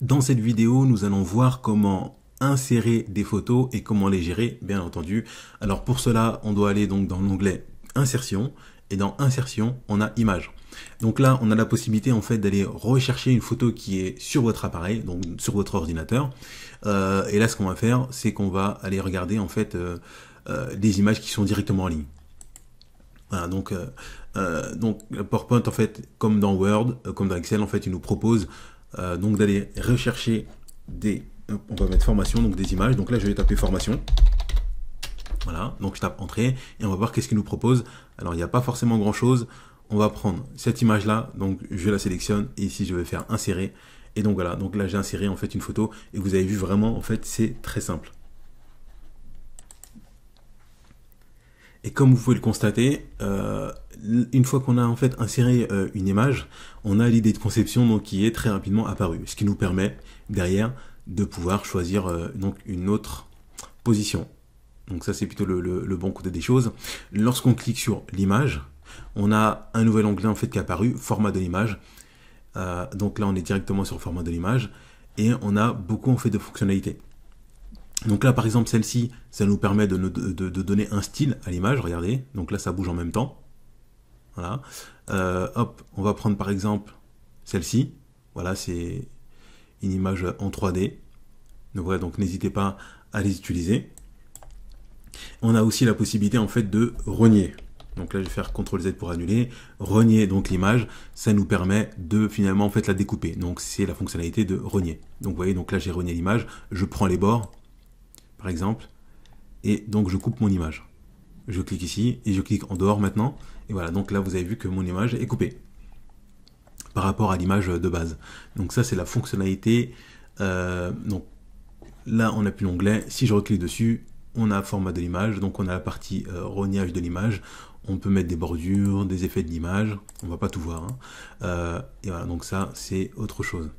Dans cette vidéo, nous allons voir comment insérer des photos et comment les gérer, bien entendu. Alors pour cela, on doit aller donc dans l'onglet Insertion, et dans Insertion, on a Images. Donc là, on a la possibilité en fait d'aller rechercher une photo qui est sur votre appareil, donc sur votre ordinateur. Et là, ce qu'on va faire, c'est qu'on va aller regarder en fait des images qui sont directement en ligne. Voilà, donc PowerPoint en fait, comme dans Word, comme dans Excel, en fait, il nous propose donc d'aller rechercher des, on va mettre formation, donc des images. Donc là, je vais taper formation. Voilà, donc je tape entrée et on va voir qu'est-ce qu'il nous propose. Alors, il n'y a pas forcément grand-chose. On va prendre cette image-là, donc je la sélectionne et ici, je vais faire insérer. Et donc voilà, donc là, j'ai inséré en fait une photo et vous avez vu vraiment, en fait, c'est très simple. Et comme vous pouvez le constater, une fois qu'on a en fait inséré une image, on a l'idée de conception donc qui est très rapidement apparue, ce qui nous permet derrière de pouvoir choisir donc une autre position. Donc ça c'est plutôt le bon côté des choses. Lorsqu'on clique sur l'image, on a un nouvel onglet en fait qui est apparu, format de l'image. Donc là on est directement sur le format de l'image et on a beaucoup en fait de fonctionnalités. Donc là, par exemple, celle-ci, ça nous permet de donner un style à l'image. Regardez, donc là, ça bouge en même temps. Voilà. Hop, on va prendre par exemple celle-ci. Voilà, c'est une image en 3D. Donc voilà, donc n'hésitez pas à les utiliser. On a aussi la possibilité en fait de renier. Donc là, je vais faire CTRL-Z pour annuler. Renier donc l'image, ça nous permet de finalement en fait la découper. Donc c'est la fonctionnalité de renier. Donc vous voyez, donc là j'ai renié l'image. Je prends les bords, par exemple, et donc je coupe mon image. Je clique ici et je clique en dehors maintenant, et voilà, donc là vous avez vu que mon image est coupée par rapport à l'image de base. Donc ça c'est la fonctionnalité. Donc là on appuie l'onglet, si je reclique dessus, on a format de l'image, donc on a la partie reniage de l'image, on peut mettre des bordures, des effets de l'image, on va pas tout voir, hein. Et voilà, donc ça c'est autre chose.